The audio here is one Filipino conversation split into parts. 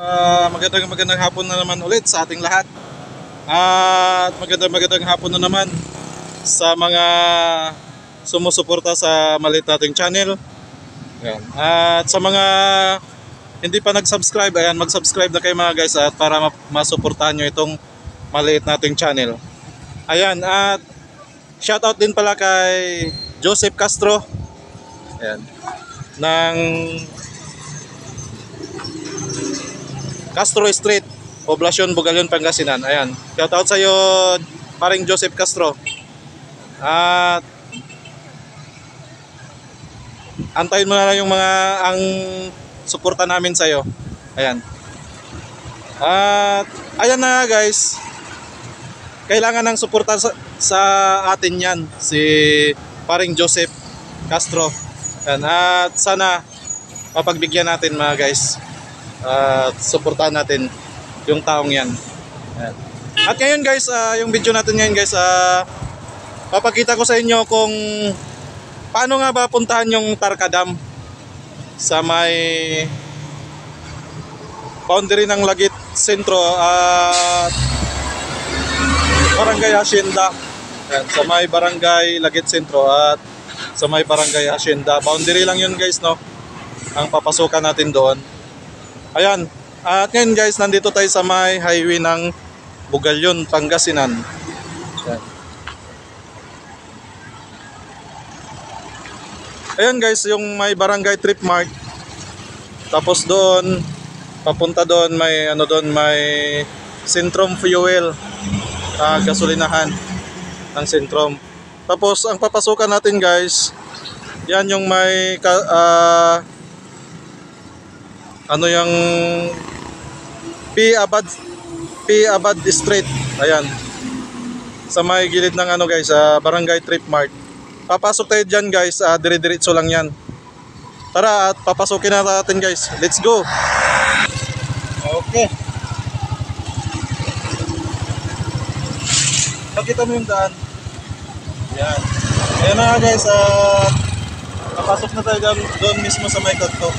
Magandang hapon na naman ulit sa ating lahat. At magandang hapon na naman sa mga sumusuporta sa maliit nating channel. Ayan. At sa mga hindi pa nag-subscribe, ayan, mag-subscribe na kayo mga guys at para masuportahan nyo itong maliit nating channel. Ayan, at shoutout din pala kay Joseph Castro. Ayan. Ng Castro Street, Poblacion, Bugalyon, Pangasinan. Ayan. Shoutout sa iyo, paring Joseph Castro. At antayin mo na lang yung ang suporta namin sa iyo. Ayan. At ayan na guys. Kailangan ng suporta sa atin 'yan, si paring Joseph Castro. Ayan. At sana mapagbigyan natin mga guys. At suportahan natin yung taong yan. Ayan. At ngayon guys, yung video natin ngayon guys, papakita ko sa inyo kung paano nga ba puntahan yung Tarca Dam sa may boundary ng Lagit Sentro at Barangay Hacienda. Ayan, sa may Barangay Lagit Sentro at sa may Barangay Hacienda. Boundary lang yun guys, no? Ang papasukan natin doon. Ayan, at ngayon guys, nandito tayo sa may highway ng Bugalyon, Pangasinan. Ayan. Ayan guys, yung may Barangay Trip Mart. Tapos doon, papunta doon, may may Centrum Fuel, gasolinahan ng Centrum. Tapos ang papasukan natin guys, yan yung may yung P. Abad Street. Ayan. Sa may gilid ng guys, Barangay Trip Mart. Papasok tayo dyan guys, dire-diretso lang yan. Tara at papasukin na natin guys. Let's go. Okay. Nakita mo yung daan. Ayan. Ayan na guys, papasok na tayo doon mismo sa may kanto.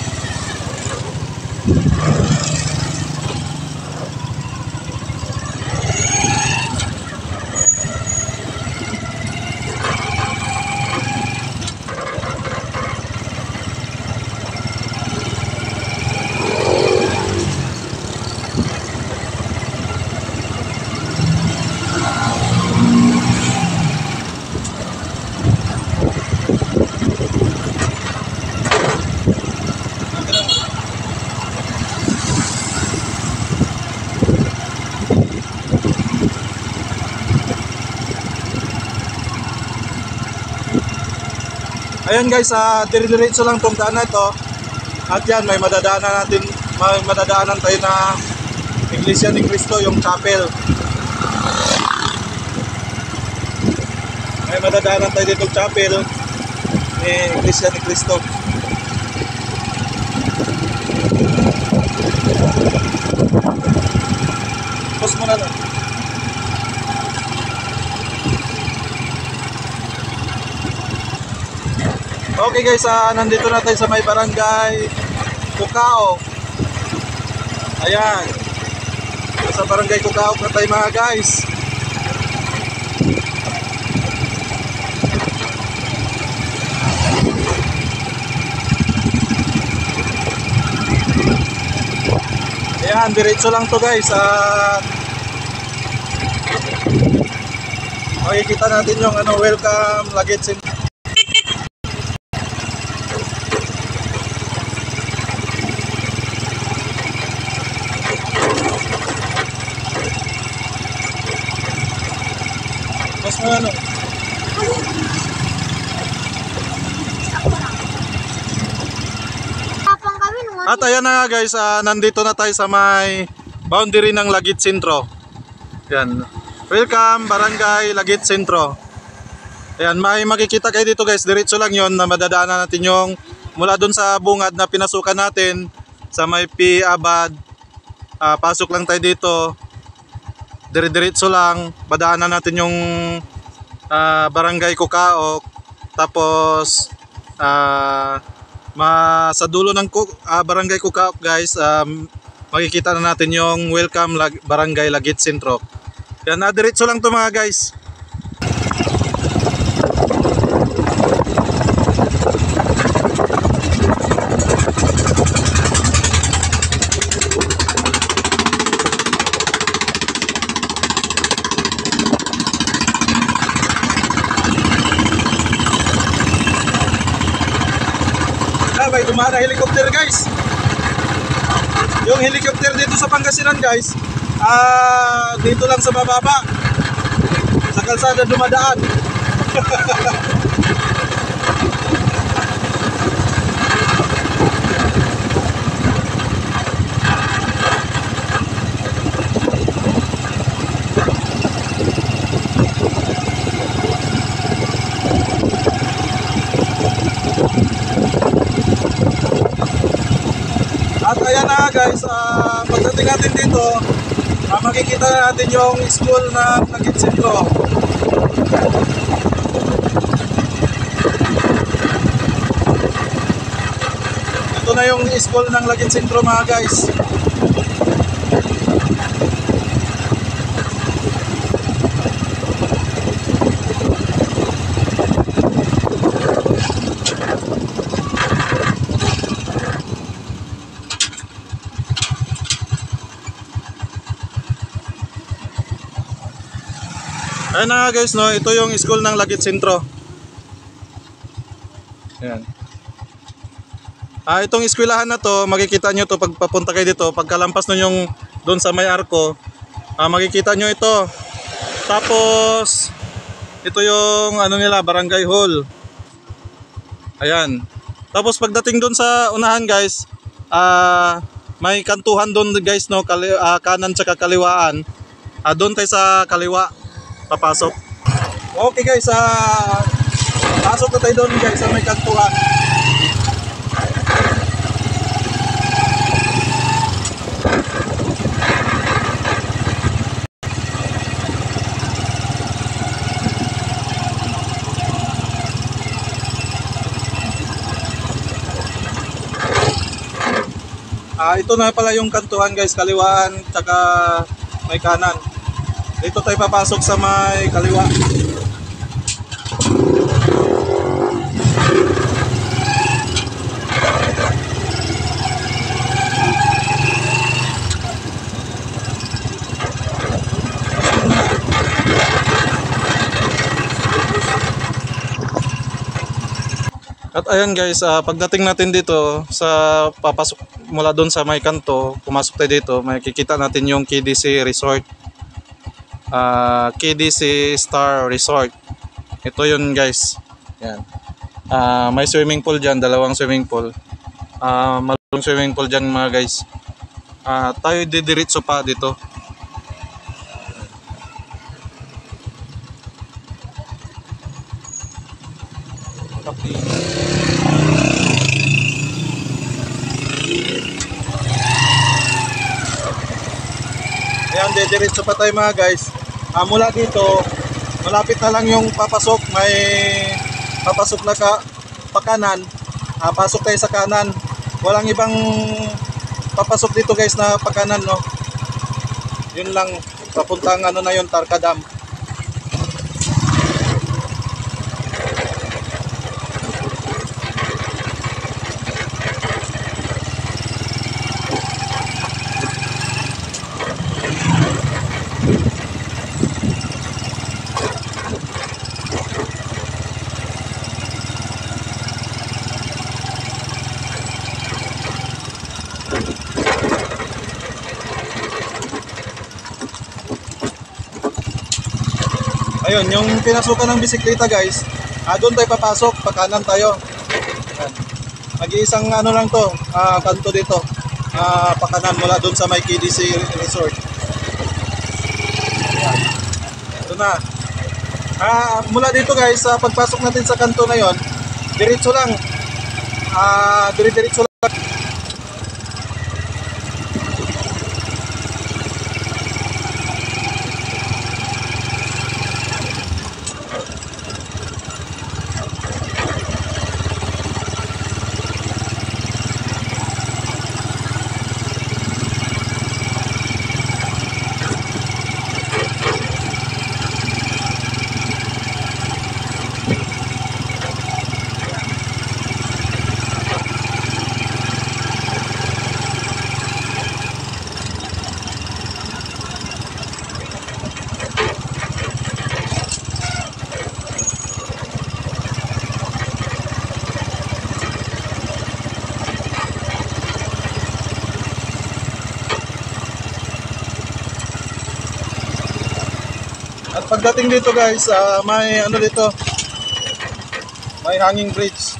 Ayan guys, dire-diretso lang tong daan na ito. At yan, may madadaanan tayo na Iglesia ni Cristo, yung chapel. May madadaanan tayo dito chapel ni Iglesia ni Cristo. Pause mo na lang. Okay guys, nandito na tayo sa may Barangay Cukao. Ayan. Sa Barangay Cukao na tayo mga guys. Ayan, diretso lang to guys. Makikita natin yung welcome Lagit Sentro. At ayan na guys, nandito na tayo sa may boundary ng Lagit Sentro. Ayan. Welcome Barangay Lagit Sentro. Ayan, may makikita kayo dito guys, diretso lang yon na madadaanan natin yung mula dun sa bungad na pinasukan natin sa may P. Abad. Pasok lang tayo dito. Dire-diretso lang, madaanan natin yung Barangay Cukao. Tapos sa dulo ng Barangay Cukao guys, makikita na natin yung Welcome Barangay Lagit Sentro. Yan, diretso lang to mga guys. May dumaan na helicopter guys. Yung helicopter dito sa Pangasinan guys, dito lang sa bababa, sa kalsada dumadaan. At ayan na guys, pagdating natin dito, makikita na natin yung school na Lagit Sentro. Ito na yung school ng Lagit Sentro mga guys. Ayan na guys, no, ito yung school ng Lagit Sentro. Ayan. Itong eskwelahan na to, makikita nyo to pag papunta kayo dito. Pagkalampas nyo yung doon sa may arko, makikita nyo ito. Tapos ito yung ano nila, barangay hall. Ayan. Tapos pagdating doon sa unahan guys, may kantuhan doon guys, no, kanan tsaka kaliwaan. Doon tayo sa kaliwa papasok. Okay guys, pasok na tayo doon guys sa may kantuhan. Ito na pala yung kantuhan guys, kaliwaan tsaka may kanan. Dito tayo papasok sa may kaliwa. At ayan guys, pagdating natin dito sa papasok mula doon sa may kanto, pumasok tayo dito, makikita natin yung KDC Resort. KDC Star Resort. Ito yun guys. Yan. May swimming pool dyan, dalawang swimming pool. Malong swimming pool dyan mga guys. Tayo didiritso pa dito. Okay. Ayan, didiritso pa tayo mga guys. Mula dito, malapit na lang yung papasok. May papasok na pakanan. Pasok tayo sa kanan. Walang ibang papasok dito guys na pakanan, no. Yun lang, papuntang ano na yun, Tarkadam. Ayun, yung pinasukan ng bisikleta guys, doon tayo papasok, pakanan tayo. Mag-iisang ano lang to, kanto dito, pakanan mula doon sa may KDC Resort. Ayan. Ito na. Mula dito guys, pagpasok natin sa kanto na yon, diretso lang. Diretso lang. At pagdating dito guys, may ano dito, may hanging bridge.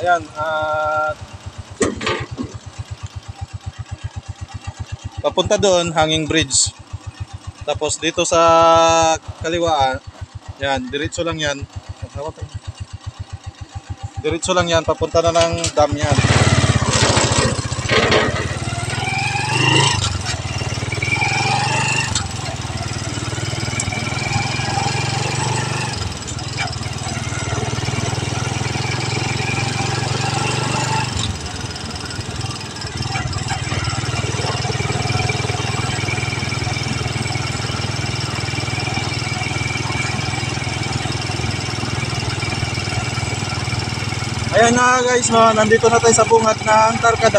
Ayan, at papunta doon, hanging bridge. Tapos dito sa kaliwaan, yan, diretso lang yan. Diretso lang yan, papunta na ng dam yan. Ayan na guys, no, nandito na tayo sa bungat ng Tarka.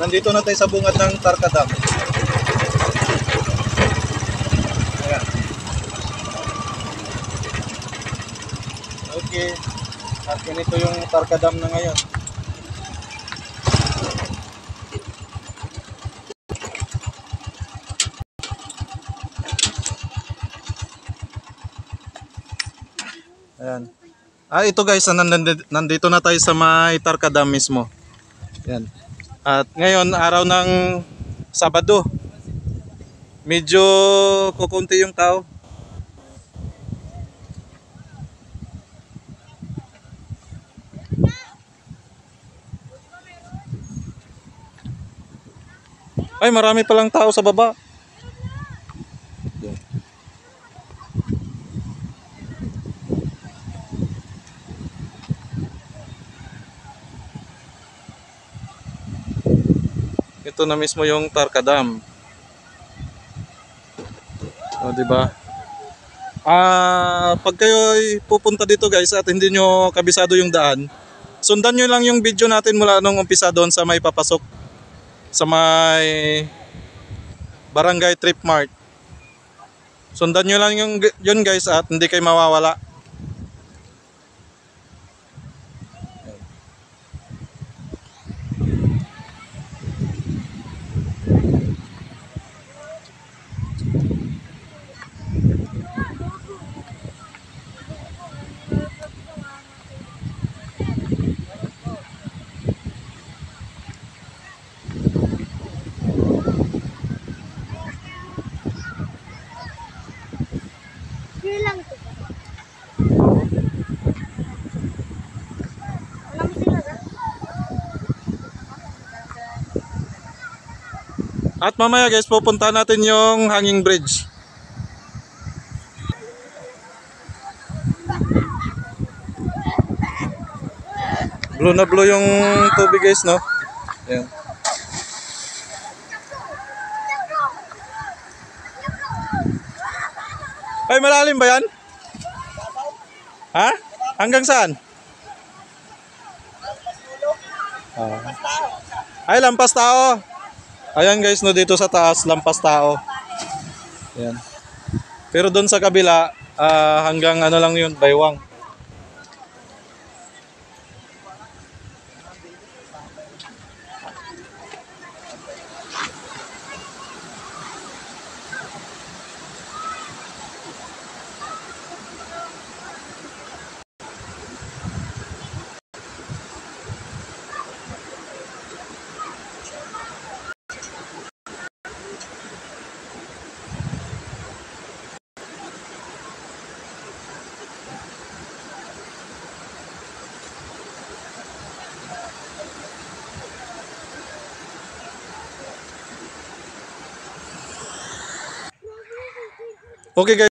Nandito na tayo sa bungat ng Tarka Dam. Ayan. Okay. At ganito yung Tarka Dam na ngayon. Ayan. Ito guys, nandito na tayo sa may Tarka Dam mismo. Ayan. At ngayon, araw ng Sabado. Medyo kukunti yung tao. Ay, marami palang tao sa baba. Ito na mismo yung Tarka Dam. O, di ba? Pag kayo pupunta dito guys at hindi nyo kabisado yung daan, sundan nyo lang yung video natin mula nung umpisa doon sa may papasok sa may Barangay Trip Mart. Sundan nyo lang yun guys at hindi kayo mawawala. At mamaya guys, pupunta natin yung hanging bridge. Blue na blue yung tubig guys, no? Ayan. Ay, malalim ba yan? Ha? Hanggang saan? Ay, lampas tao. Ayan guys, no, dito sa taas, lampas tao. Ayan. Pero doon sa kabila, hanggang ano lang yun, baywang. Okay guys.